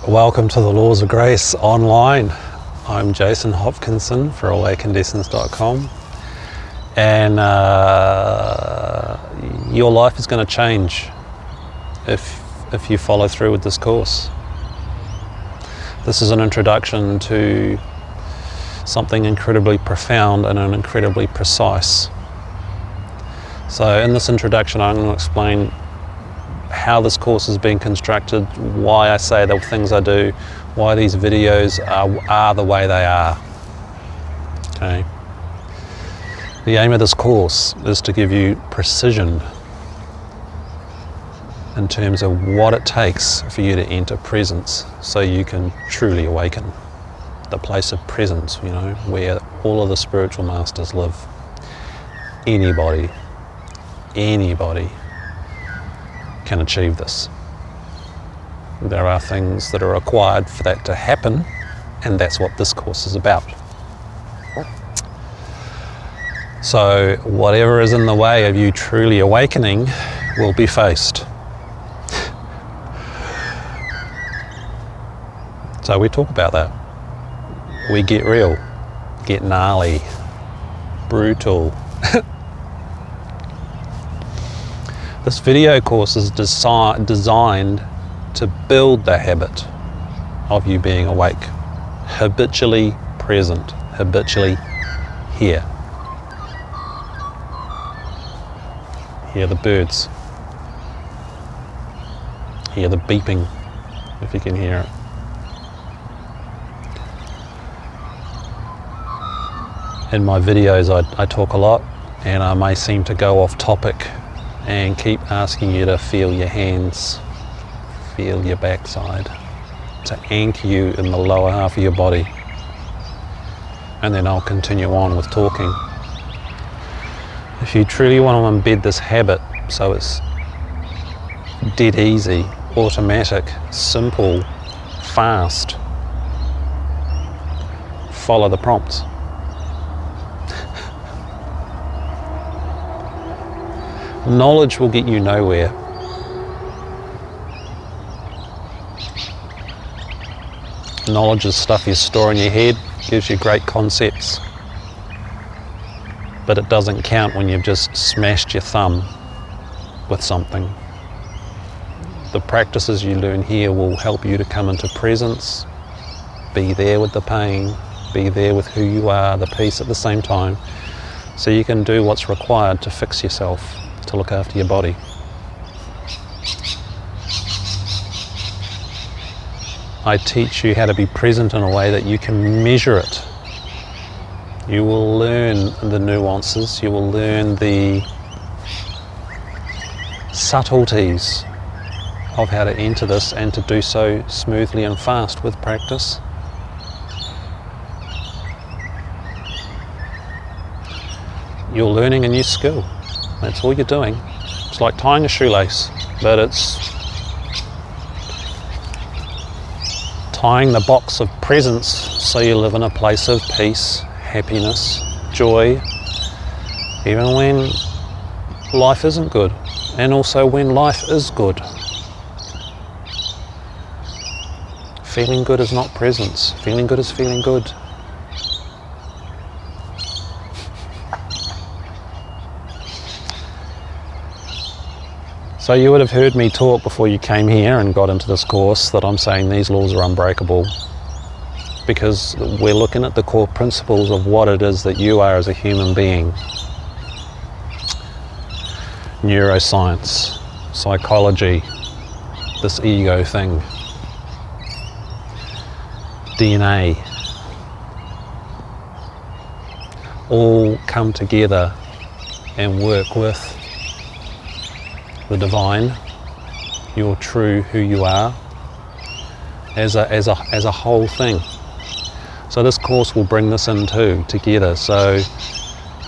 Welcome to the Laws of Grace online. I'm Jason Hopkinson for AwakenedEssence.com, and your life is going to change if you follow through with this course. This is an introduction to something incredibly profound and incredibly precise. So in this introduction, I'm going to explain how this course has been constructed, why I say the things I do, why these videos are the way they are. Okay. The aim of this course is to give you precision in terms of what it takes for you to enter presence so you can truly awaken. The place of presence, where all of the spiritual masters live. Anybody can achieve this. There are things that are required for that to happen, and that's what this course is about. So whatever is in the way of you truly awakening will be faced. So we talk about that. We get real, get gnarly, brutal. This video course is designed to build the habit of you being awake, habitually present, habitually here. Hear the birds. Hear the beeping, if you can hear it. In my videos I talk a lot, and I may seem to go off topic and keep asking you to feel your hands, feel your backside, to anchor you in the lower half of your body. And then I'll continue on with talking. If you truly want to embed this habit so it's dead easy, automatic, simple, fast, follow the prompts. Knowledge will get you nowhere. Knowledge is stuff you store in your head, gives you great concepts, but it doesn't count when you've just smashed your thumb with something. The practices you learn here will help you to come into presence, be there with the pain, be there with who you are, the peace at the same time, so you can do what's required to fix yourself, to look after your body. I teach you how to be present in a way that you can measure it. You will learn the nuances, you will learn the subtleties of how to enter this and to do so smoothly and fast with practice. You're learning a new skill. That's all you're doing. It's like tying a shoelace, but it's tying the box of presence so you live in a place of peace, happiness, joy, even when life isn't good, and also when life is good. Feeling good is not presence. Feeling good is feeling good. So you would have heard me talk before you came here and got into this course that I'm saying these laws are unbreakable, because we're looking at the core principles of what it is that you are as a human being. Neuroscience, psychology, this ego thing, DNA, all come together and work with the divine, your true who you are, as a whole thing. So this course will bring this in too, together, so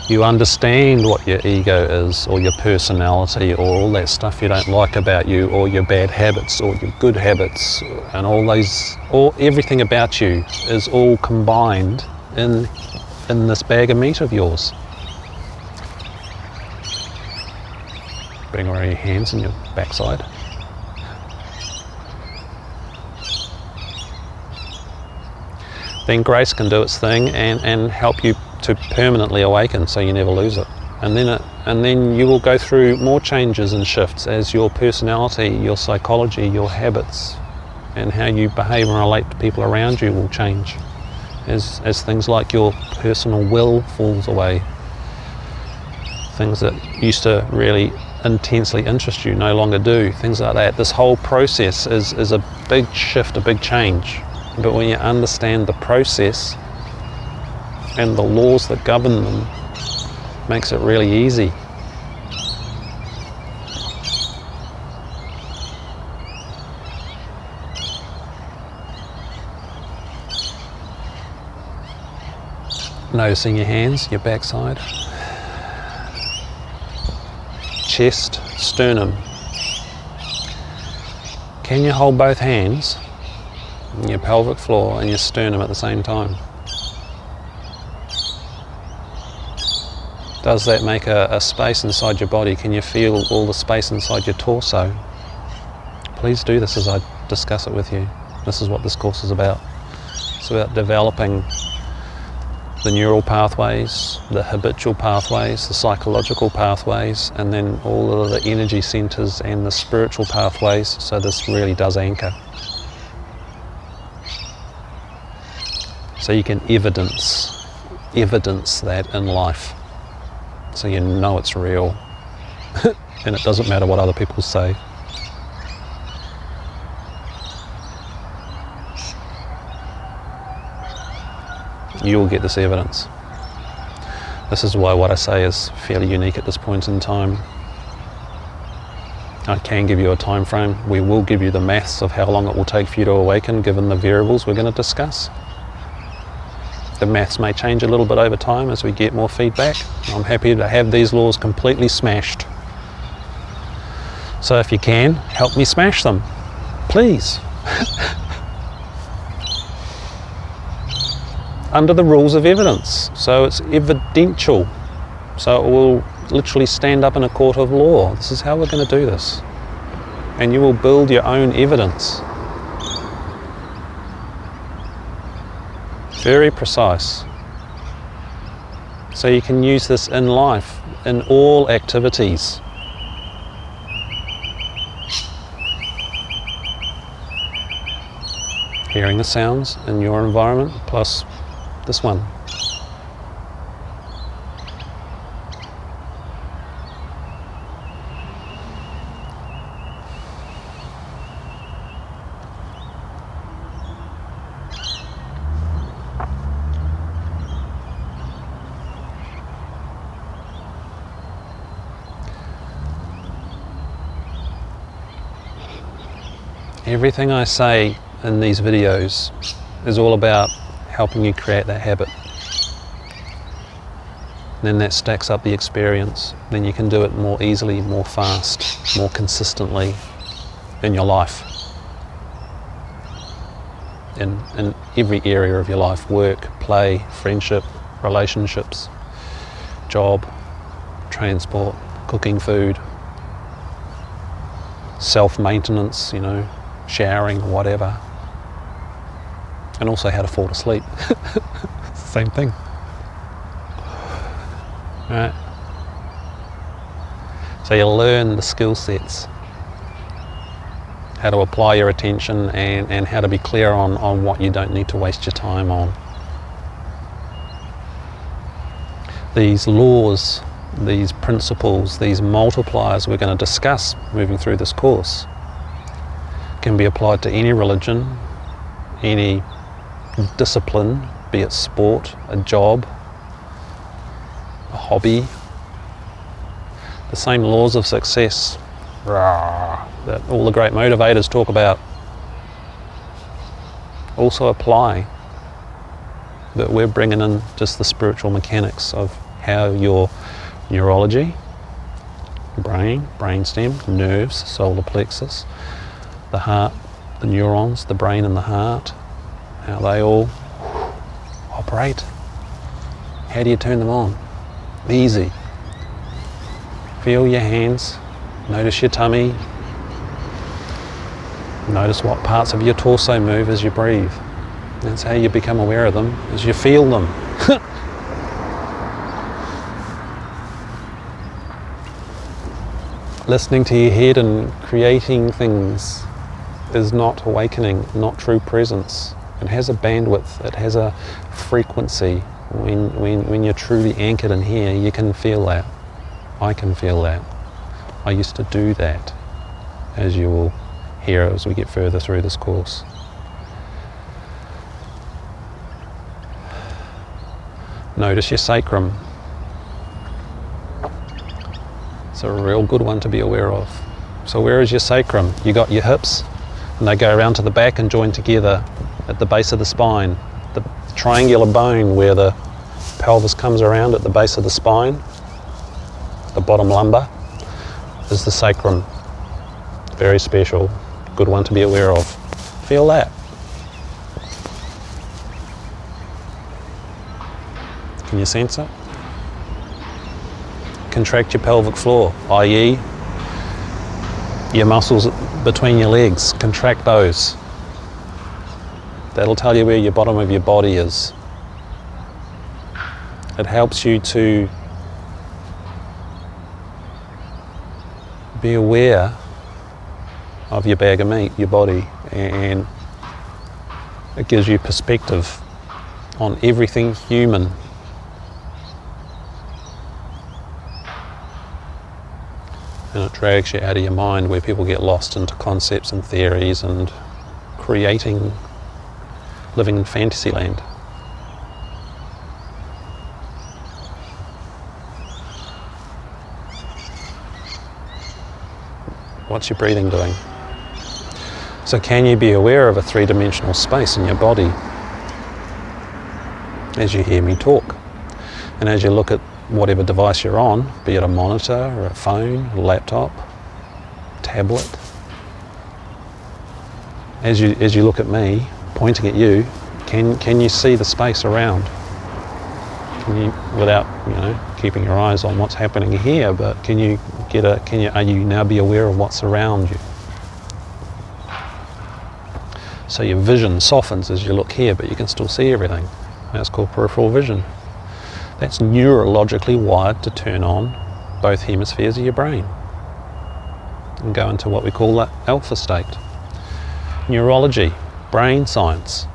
you understand what your ego is, or your personality, or all that stuff you don't like about you, or your bad habits, or your good habits, and everything about you is all combined in this bag of meat of yours. Bring around your hands and your backside. then grace can do its thing and help you to permanently awaken so you never lose it. And then you will go through more changes and shifts as your personality, your psychology, your habits, and how you behave and relate to people around you will change. As things like your personal will falls away. Things that used to really intensely interest you no longer do. Things like that. This whole process is a big shift, a big change. But when you understand the process and the laws that govern them, makes it really easy. Noticing your hands, your backside, chest, sternum. Can you hold both hands, your pelvic floor and your sternum at the same time? Does that make a space inside your body? Can you feel all the space inside your torso? Please do this as I discuss it with you. This is what this course is about. It's about developing the neural pathways, the habitual pathways, the psychological pathways, and then all of the energy centers and the spiritual pathways, so this really does anchor. So you can evidence that in life. So you know it's real. And it doesn't matter what other people say. You will get this evidence. This is why what I say is fairly unique at this point in time. I can give you a time frame. We will give you the maths of how long it will take for you to awaken, given the variables we're going to discuss. The maths may change a little bit over time as we get more feedback. I'm happy to have these laws completely smashed. So if you can, help me smash them, please. Under the rules of evidence. So it's evidential. So it will literally stand up in a court of law. This is how we're going to do this. And you will build your own evidence. Very precise. So you can use this in life, in all activities. Hearing the sounds in your environment, plus this one. Everything I say in these videos is all about helping you create that habit. And then that stacks up the experience. Then you can do it more easily, more fast, more consistently in your life. In every area of your life: work, play, friendship, relationships, job, transport, cooking food, self-maintenance, showering, whatever. And also how to fall asleep. Same thing. Right. So you learn the skill sets, how to apply your attention and how to be clear on what you don't need to waste your time on. These laws, these principles, these multipliers we're going to discuss moving through this course can be applied to any religion, any discipline, be it sport, a job, a hobby. The same laws of success that all the great motivators talk about also apply, but we're bringing in just the spiritual mechanics of how your neurology, brain, brainstem, nerves, solar plexus, the heart, the neurons, the brain and the heart, how they all operate. How do you turn them on? Easy. Feel your hands, notice your tummy, notice what parts of your torso move as you breathe. That's how you become aware of them, is you feel them. Listening to your head and creating things is not awakening, not true presence. It has a bandwidth, it has a frequency. When you're truly anchored in here, you can feel that. I can feel that. I used to do that, as you will hear as we get further through this course. Notice your sacrum. It's a real good one to be aware of. So where is your sacrum? You got your hips, and they go around to the back and join together at the base of the spine. The triangular bone where the pelvis comes around at the base of the spine, the bottom lumbar, is the sacrum. Very special, good one to be aware of. Feel that. Can you sense it? Contract your pelvic floor, i.e. your muscles between your legs. Contract those. That'll tell you where your bottom of your body is. It helps you to be aware of your bag of meat, your body, and it gives you perspective on everything human. And it drags you out of your mind where people get lost into concepts and theories and living in fantasy land. What's your breathing doing? So can you be aware of a three-dimensional space in your body as you hear me talk? And as you look at whatever device you're on, be it a monitor or a phone, a laptop, tablet. As you look at me, pointing at you, can you see the space around? Can you, without keeping your eyes on what's happening here, but are you now be aware of what's around you? So your vision softens as you look here, but you can still see everything. That's called peripheral vision. That's neurologically wired to turn on both hemispheres of your brain and go into what we call the alpha state. Neurology, brain science.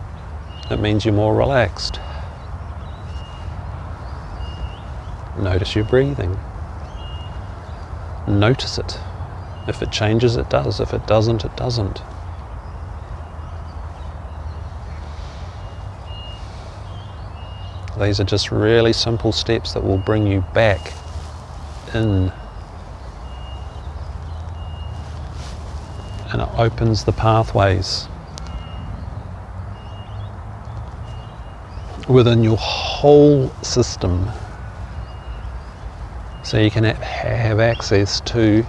It means you're more relaxed. Notice your breathing. Notice it. If it changes, it does. If it doesn't, it doesn't. These are just really simple steps that will bring you back in. And it opens the pathways within your whole system, so you can have access to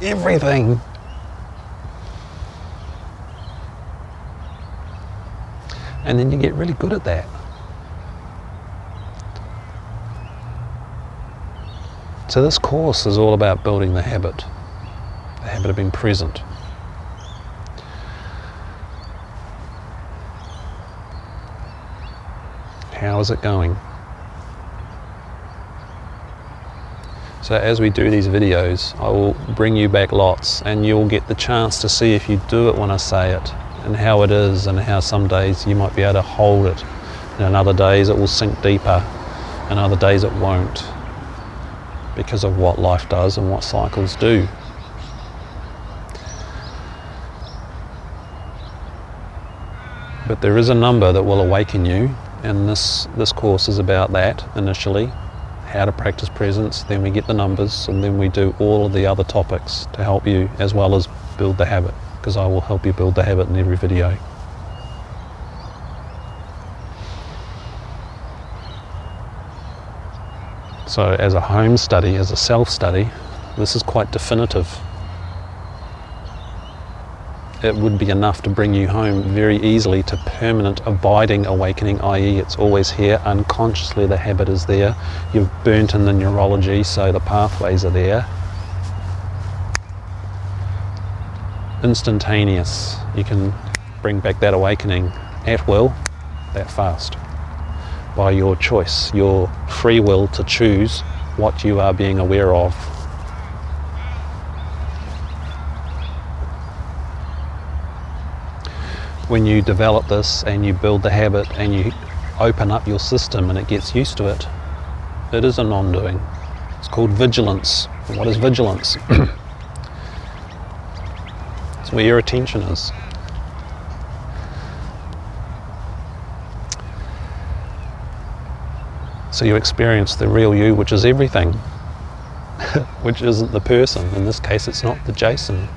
everything. And then you get really good at that. So this course is all about building the habit of being present. How is it going? So as we do these videos, I will bring you back lots, and you'll get the chance to see if you do it when I say it, and how it is, and how some days you might be able to hold it, and other days it will sink deeper, and other days it won't, because of what life does and what cycles do. But there is a number that will awaken you, and this course is about that initially, how to practice presence, then we get the numbers, and then we do all of the other topics to help you, as well as build the habit, because I will help you build the habit in every video. So as a home study, as a self-study, this is quite definitive. It would be enough to bring you home very easily to permanent abiding awakening, i.e. it's always here, unconsciously the habit is there, you've burnt in the neurology, so the pathways are there. Instantaneous. You can bring back that awakening at will, that fast, by your choice, your free will to choose what you are being aware of. When you develop this and you build the habit and you open up your system and it gets used to it, it is a non-doing. It's called vigilance. And what is vigilance? It's where your attention is. So you experience the real you, which is everything, which isn't the person. In this case, it's not the Jason.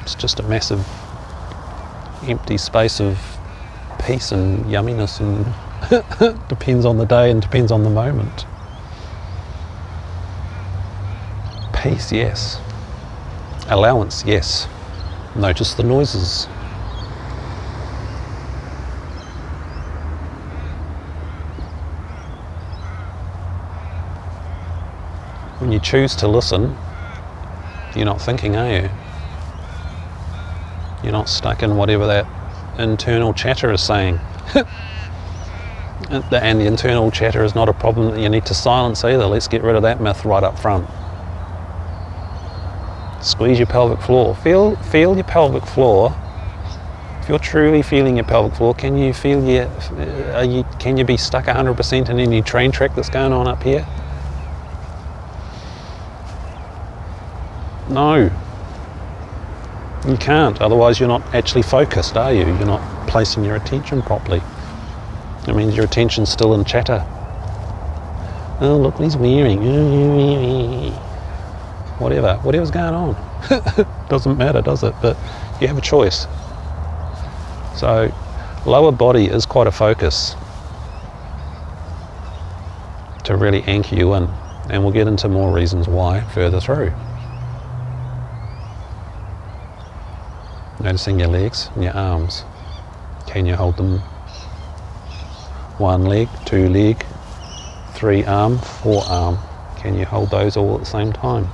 It's just a massive empty space of peace and yumminess, and depends on the day and depends on the moment. Peace, yes. Allowance, yes. Notice the noises. When you choose to listen, you're not thinking, are you? You're not stuck in whatever that internal chatter is saying. And the internal chatter is not a problem that you need to silence either. Let's get rid of that myth right up front. Squeeze your pelvic floor. Feel your pelvic floor. If you're truly feeling your pelvic floor, can you feel can you be stuck 100% in any train track that's going on up here? No. You can't, otherwise you're not actually focused, are you? You're not placing your attention properly. It means your attention's still in chatter. Oh, look what he's wearing. Whatever's going on. Doesn't matter, does it? But you have a choice. So, lower body is quite a focus to really anchor you in. And we'll get into more reasons why further through. Noticing your legs and your arms. Can you hold them? 1 leg, 2 leg, 3 arm, 4 arm. Can you hold those all at the same time?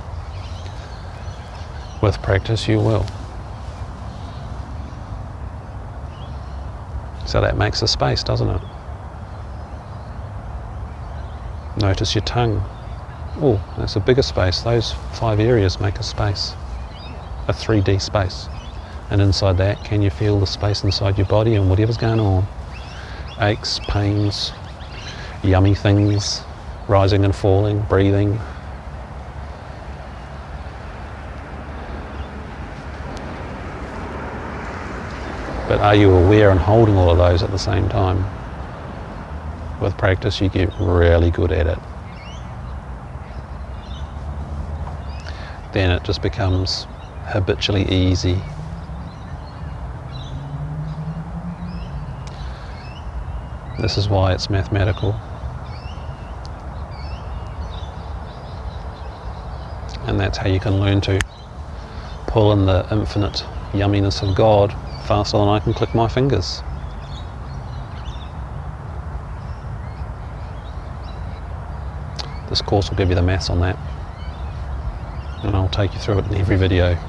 With practice you will. So that makes a space, doesn't it? Notice your tongue. Oh, that's a bigger space. Those 5 areas make a space. A 3D space. And inside that, can you feel the space inside your body and whatever's going on? Aches, pains, yummy things, rising and falling, breathing. But are you aware and holding all of those at the same time? With practice, you get really good at it. Then it just becomes habitually easy. This is why it's mathematical. And that's how you can learn to pull in the infinite yumminess of God faster than I can click my fingers. This course will give you the maths on that. And I'll take you through it in every video.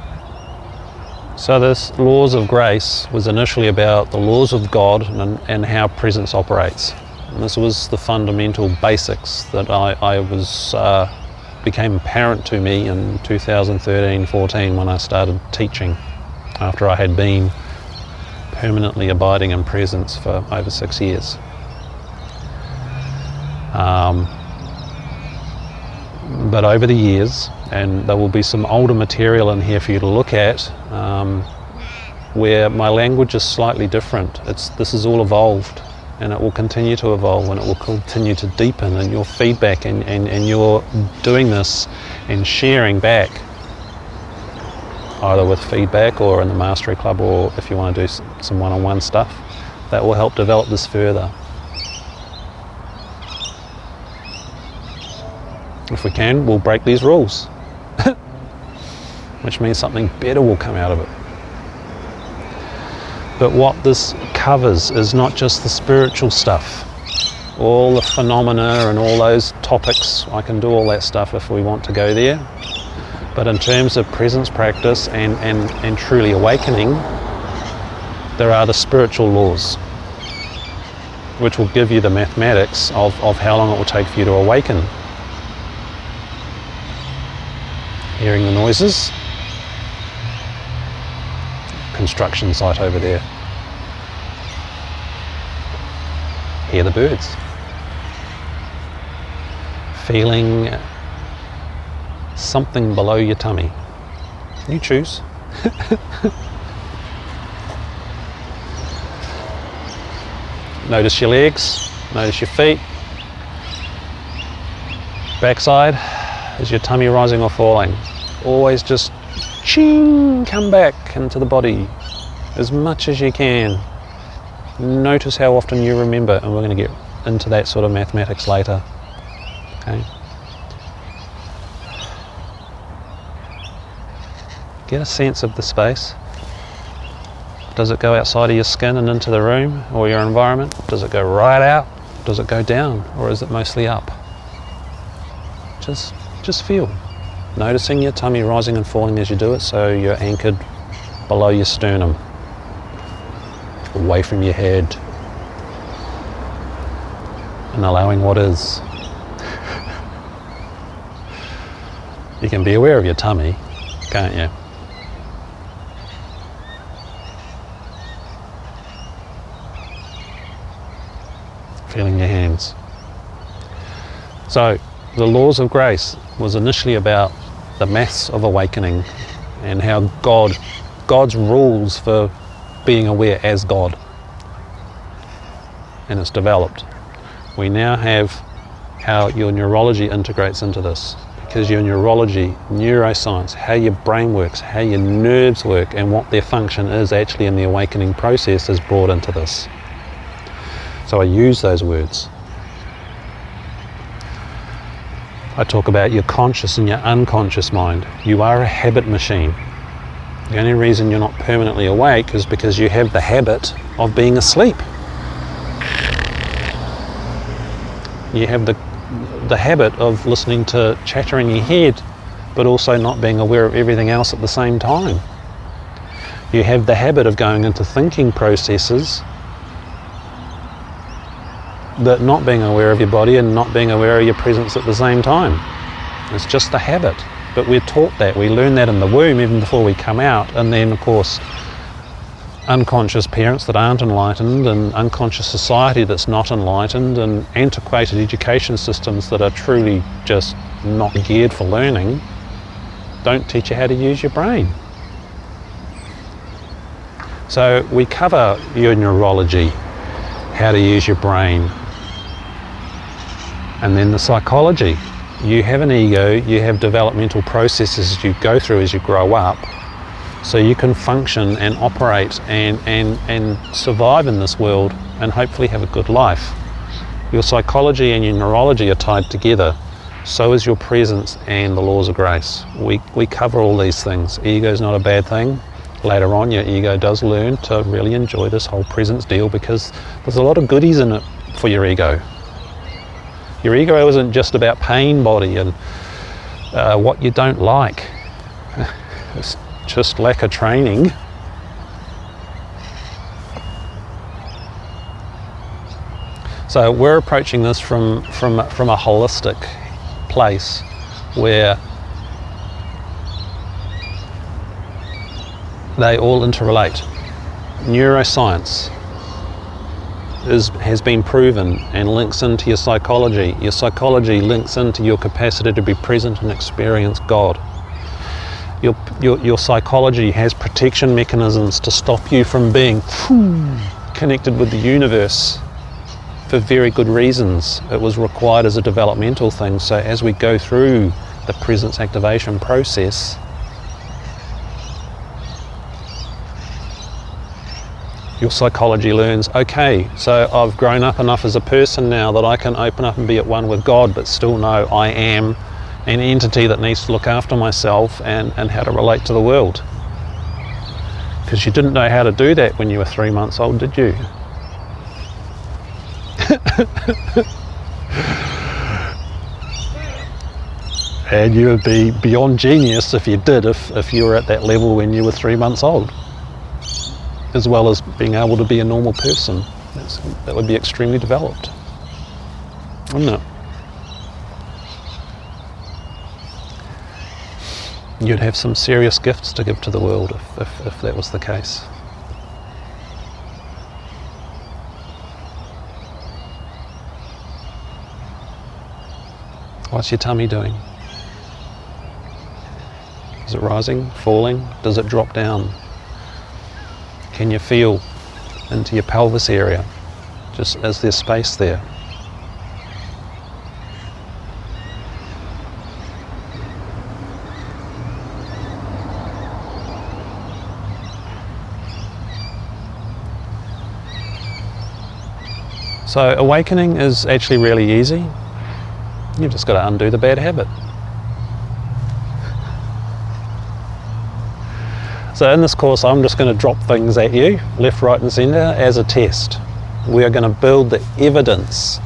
So this laws of grace was initially about the laws of God and how presence operates. And this was the fundamental basics that became apparent to me in 2013-14 when I started teaching, after I had been permanently abiding in presence for over 6 years. But over the years, and there will be some older material in here for you to look at, where my language is slightly different. This is all evolved, and it will continue to evolve, and it will continue to deepen, and your feedback and your doing this and sharing back, either with feedback or in the Mastery Club, or if you want to do some one-on-one stuff, that will help develop this further. If we can, we'll break these rules, which means something better will come out of it. But what this covers is not just the spiritual stuff, all the phenomena and all those topics. I can do all that stuff if we want to go there. But in terms of presence practice and truly awakening, there are the spiritual laws, which will give you the mathematics of how long it will take for you to awaken. Hearing the noises. Construction site over there. Hear the birds. Feeling something below your tummy. You choose. Notice your legs, notice your feet. Backside, is your tummy rising or falling? Always just ching, come back into the body as much as you can. Notice how often you remember, and we're going to get into that sort of mathematics later. Okay. Get a sense of the space. Does it go outside of your skin and into the room or your environment? Does it go right out? Does it go down? Or is it mostly up? Just feel. Noticing your tummy rising and falling as you do it, so you're anchored below your sternum, away from your head, and allowing what is. You can be aware of your tummy, can't you? Feeling your hands. So the laws of grace was initially about the maths of awakening and how God's rules for being aware as God, and it's developed. We now have how your neurology integrates into this, because your neurology, neuroscience, how your brain works, how your nerves work, and what their function is actually in the awakening process is brought into this. So I use those words. I talk about your conscious and your unconscious mind. You are a habit machine. The only reason you're not permanently awake is because you have the habit of being asleep. You have the habit of listening to chatter in your head, but also not being aware of everything else at the same time. You have the habit of going into thinking processes, that not being aware of your body and not being aware of your presence at the same time. It's just a habit. But we're taught that. We learn that in the womb even before we come out. And then, of course, unconscious parents that aren't enlightened, and unconscious society that's not enlightened, and antiquated education systems that are truly just not geared for learning, don't teach you how to use your brain. So we cover your neurology, how to use your brain, and then the psychology. You have an ego, you have developmental processes you go through as you grow up, so you can function and operate and survive in this world and hopefully have a good life. Your psychology and your neurology are tied together. So is your presence and the laws of grace. We cover all these things. Ego's not a bad thing. Later on, your ego does learn to really enjoy this whole presence deal, because there's a lot of goodies in it for your ego. Your ego isn't just about pain body and what you don't like. It's just lack of training. So we're approaching this from a holistic place where they all interrelate. Neuroscience has been proven and links into your psychology. Your psychology links into your capacity to be present and experience God. Your psychology has protection mechanisms to stop you from being connected with the universe for very good reasons. It was required as a developmental thing. So as we go through the presence activation process, your psychology learns, okay, so I've grown up enough as a person now that I can open up and be at one with God, but still know I am an entity that needs to look after myself and how to relate to the world. Because you didn't know how to do that when you were 3 months old, did you? And you would be beyond genius if you did, if you were at that level when you were 3 months old. as well as being able to be a normal person. That would be extremely developed, wouldn't it? You'd have some serious gifts to give to the world if that was the case. What's your tummy doing? Is it rising, falling? Does it drop down? Can you feel into your pelvis area? Just is there space there? So awakening is actually really easy. You've just got to undo the bad habit. So in this course I'm just going to drop things at you, left, right and centre, as a test. We are going to build the evidence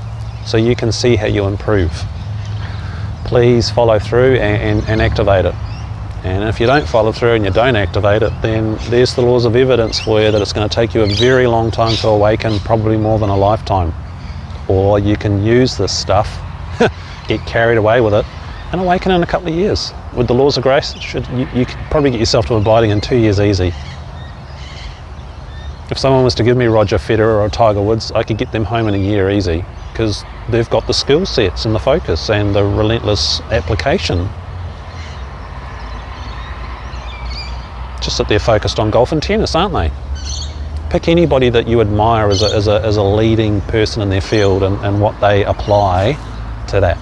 so you can see how you improve. Please follow through and activate it. And if you don't follow through and you don't activate it, then there's the laws of evidence for you that it's going to take you a very long time to awaken, probably more than a lifetime. Or you can use this stuff, get carried away with it, and awaken in a couple of years. With the laws of grace, you could probably get yourself to abiding in 2 years easy. If someone was to give me Roger Federer or Tiger Woods, I could get them home in a year easy, because they've got the skill sets and the focus and the relentless application. Just that they're focused on golf and tennis, aren't they? Pick anybody that you admire as a leading person in their field and what they apply to that.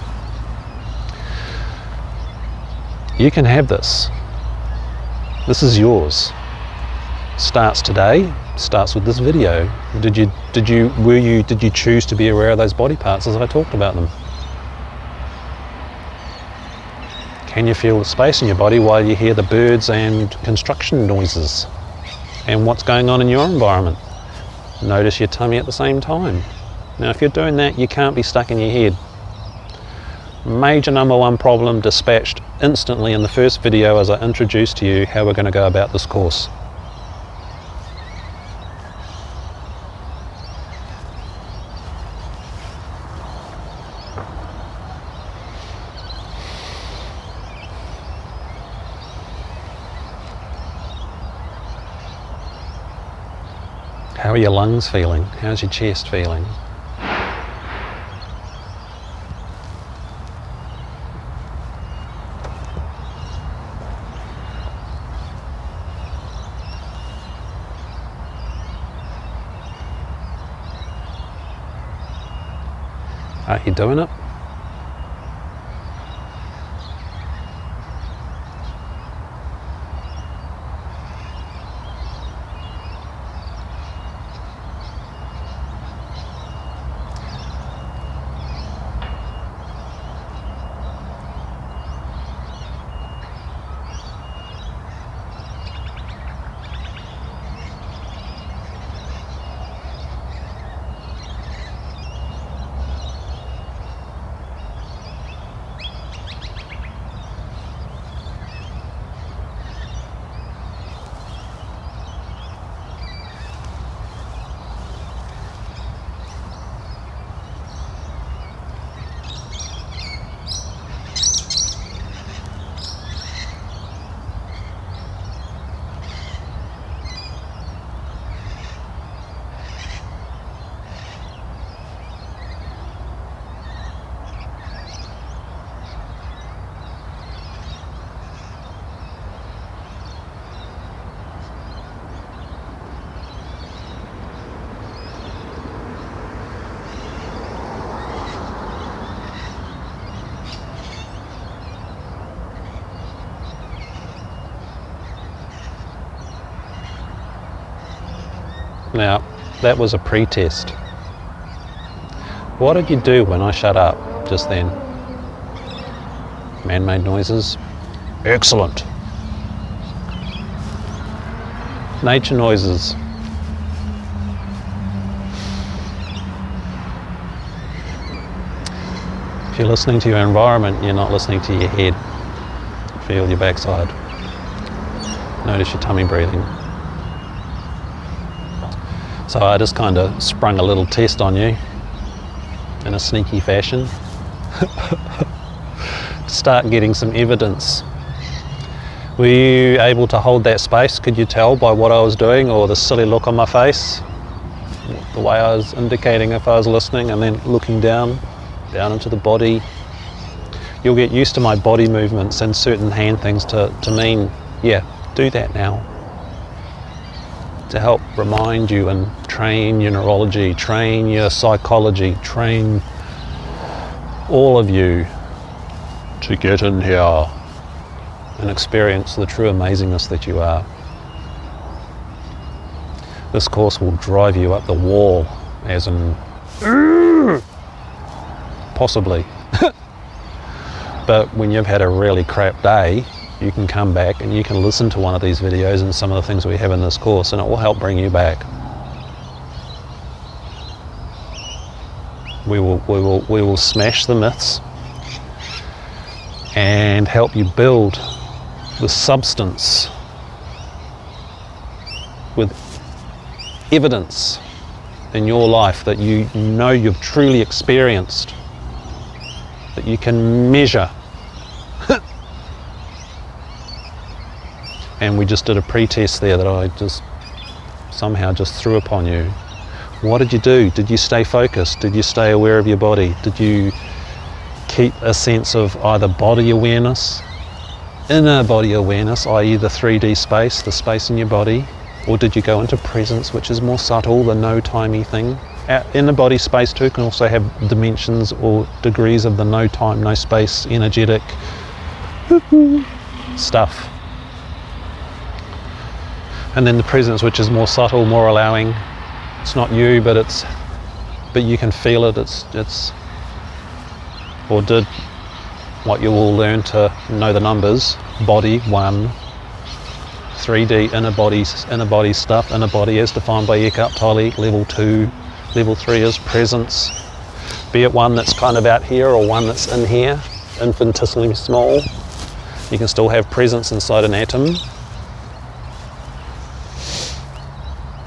You can have this. This is yours. Starts today, starts with this video. Did you choose to be aware of those body parts as I talked about them? Can you feel the space in your body while you hear the birds and construction noises? And what's going on in your environment? Notice your tummy at the same time. Now if you're doing that, you can't be stuck in your head. Major number one problem dispatched instantly in the first video as I introduced to you how we're going to go about this course. How are your lungs feeling? How's your chest feeling? Are you doing it? Now, that was a pre-test. What did you do when I shut up just then? Man-made noises? Excellent. Nature noises? If you're listening to your environment, you're not listening to your head. Feel your backside. Notice your tummy breathing. So I just kind of sprung a little test on you in a sneaky fashion. Start getting some evidence. Were you able to hold that space? Could you tell by what I was doing, or the silly look on my face, the way I was indicating if I was listening, and then looking down into the body? You'll get used to my body movements and certain hand things to mean, yeah, do that now. To help remind you and train your neurology, train your psychology, train all of you to get in here and experience the true amazingness that you are. This course will drive you up the wall, as in, possibly. But when you've had a really crap day, you can come back and you can listen to one of these videos and some of the things we have in this course, and it will help bring you back. We will smash the myths and help you build the substance with evidence in your life that you know you've truly experienced, that you can measure. And we just did a pre-test there that I just somehow just threw upon you. What did you do? Did you stay focused? Did you stay aware of your body? Did you keep a sense of either body awareness, inner body awareness, i.e. the 3D space, the space in your body, or did you go into presence, which is more subtle, the no-timey thing? In the body space too can also have dimensions or degrees of the no time, no space, energetic stuff. And then the presence, which is more subtle, more allowing. It's not you, but you can feel it. It's or did what you will learn to know the numbers. Body 1, 3D inner body stuff. Inner body as defined by Eckhart Tolle. Level 2, level 3 is presence. Be it one that's kind of out here or one that's in here, infinitesimally small. You can still have presence inside an atom.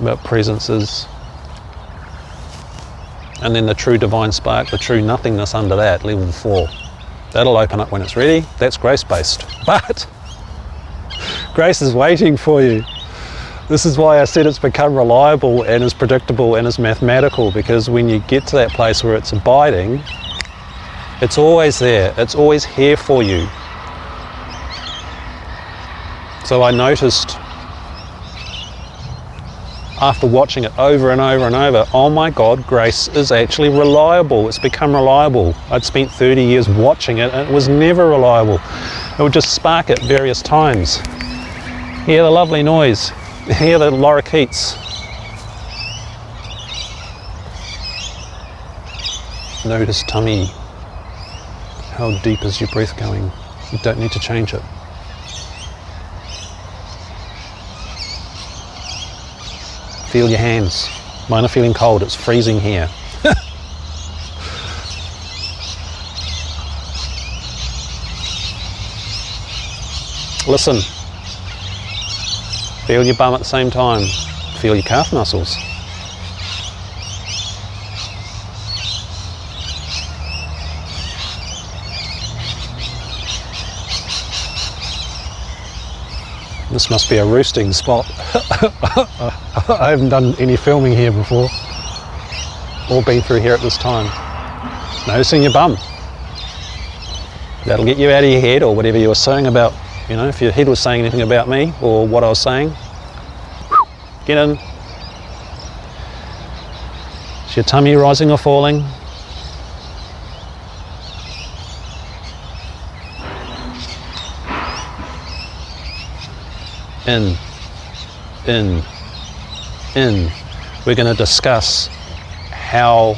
But presence is, and then the true divine spark, the true nothingness under that, level 4. That'll open up when it's ready. That's grace-based. But grace is waiting for you. This is why I said it's become reliable and is predictable and is mathematical, because when you get to that place where it's abiding, it's always there. It's always here for you. So I noticed, after watching it over and over and over, oh my God, grace is actually reliable. It's become reliable. I'd spent 30 years watching it and it was never reliable. It would just spark at various times. Hear the lovely noise. Hear the lorikeets. Notice tummy. How deep is your breath going? You don't need to change it. Feel your hands. Mine are feeling cold. It's freezing here. Listen. Feel your bum at the same time. Feel your calf muscles. This must be a roosting spot. I haven't done any filming here before, or been through here at this time. Noticing your bum. That'll get you out of your head, or whatever you were saying about, you know, if your head was saying anything about me or what I was saying. Get in. Is your tummy rising or falling? In. We're going to discuss how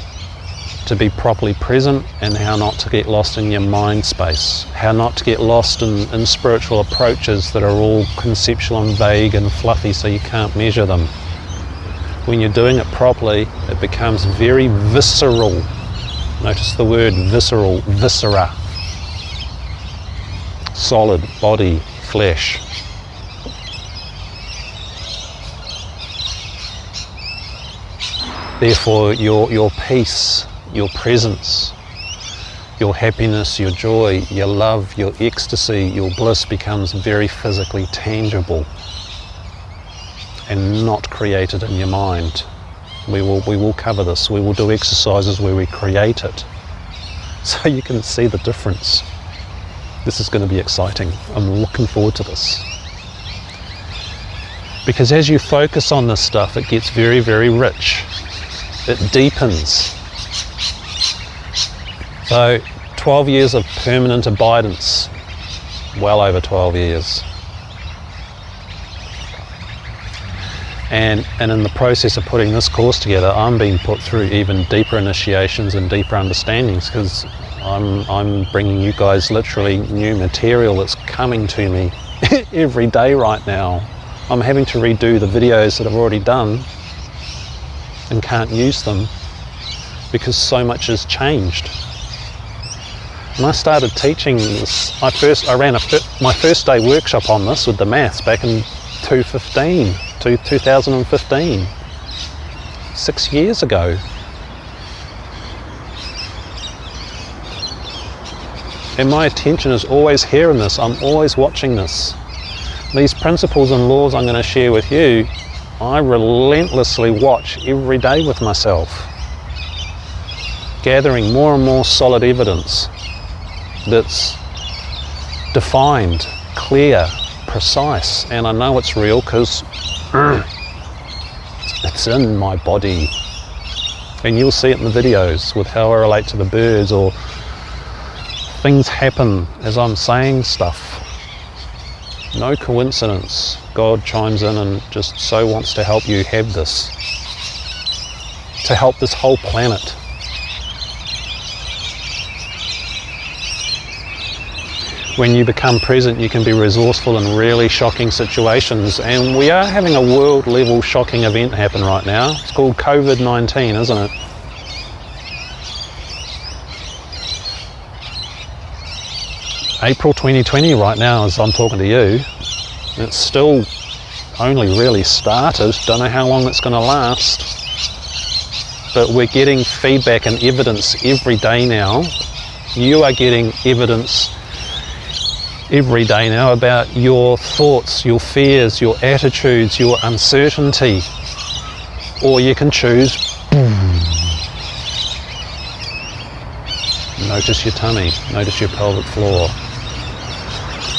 to be properly present and how not to get lost in your mind space, how not to get lost in spiritual approaches that are all conceptual and vague and fluffy so you can't measure them. When you're doing it properly, it becomes very visceral. Notice the word visceral, viscera. Solid body, flesh. Therefore, your peace, your presence, your happiness, your joy, your love, your ecstasy, your bliss becomes very physically tangible and not created in your mind. We will cover this. We will do exercises where we create it, so you can see the difference. This is going to be exciting. I'm looking forward to this. Because as you focus on this stuff, it gets very, very rich. It deepens. So 12 years of permanent abidance, well over 12 years. And in the process of putting this course together, I'm being put through even deeper initiations and deeper understandings, because I'm bringing you guys literally new material that's coming to me every day right now. I'm having to redo the videos that I've already done and can't use them because so much has changed. When I started teaching this, I ran my first day workshop on this with the maths back in 2015, 6 years ago. And my attention is always here in this. I'm always watching this. These principles and laws I'm going to share with you, I relentlessly watch every day with myself, gathering more and more solid evidence that's defined, clear, precise, and I know it's real because it's in my body. And you'll see it in the videos with how I relate to the birds, or things happen as I'm saying stuff. No coincidence. God chimes in and just so wants to help you have this, to help this whole planet. When you become present, you can be resourceful in really shocking situations, and we are having a world level shocking event happen right now. It's called COVID-19, isn't it? April 2020 right now as I'm talking to you. It's still only really started. Don't know how long it's going to last. But we're getting feedback and evidence every day now. You are getting evidence every day now about your thoughts, your fears, your attitudes, your uncertainty. Or you can choose. Notice your tummy, notice your pelvic floor.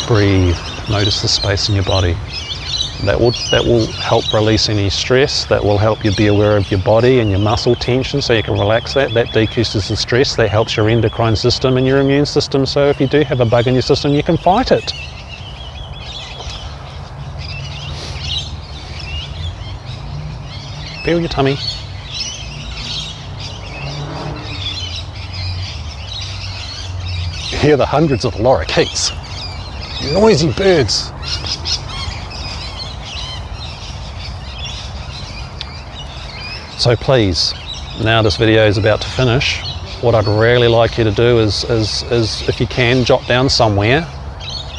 Breathe, notice the space in your body. That will help release any stress. That will help you be aware of your body and your muscle tension so you can relax that. That decreases the stress. That helps your endocrine system and your immune system. So if you do have a bug in your system, you can fight it. Feel your tummy. Hear the hundreds of lorikeets. Noisy birds. So please, now this video is about to finish, what I'd really like you to do is if you can, jot down somewhere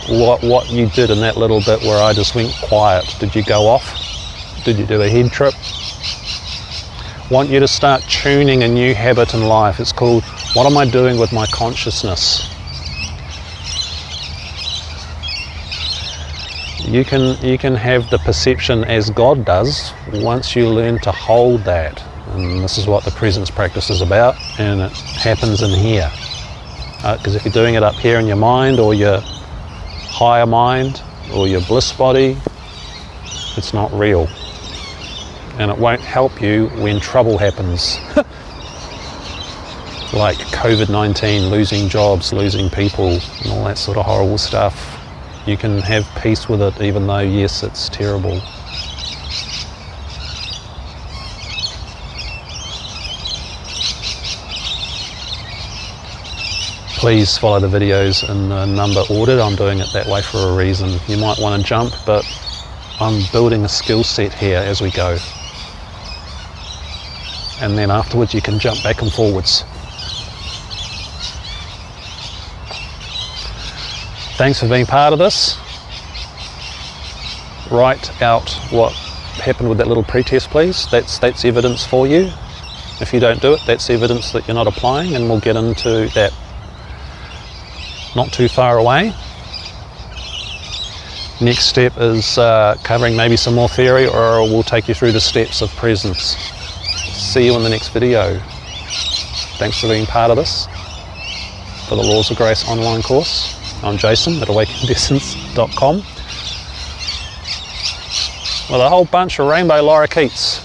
what you did in that little bit where I just went quiet. Did you go off? Did you do a head trip? Want you to start tuning a new habit in life. It's called, what am I doing with my consciousness? You can have the perception as God does once you learn to hold that. And this is what the presence practice is about, and it happens in here. Because if you're doing it up here in your mind, or your higher mind, or your bliss body, it's not real. And it won't help you when trouble happens. Like COVID-19, losing jobs, losing people, and all that sort of horrible stuff. You can have peace with it, even though, yes, it's terrible. Please follow the videos in the number ordered. I'm doing it that way for a reason. You might want to jump, but I'm building a skill set here as we go. And then afterwards you can jump back and forwards. Thanks for being part of this. Write out what happened with that little pretest, please. That's evidence for you. If you don't do it, that's evidence that you're not applying, and we'll get into that not too far away. Next step is covering maybe some more theory, or we'll take you through the steps of presence. See you in the next video. Thanks for being part of this for the Laws of Grace online course. I'm Jason at AwakenedEssence.com with a whole bunch of rainbow lorikeets.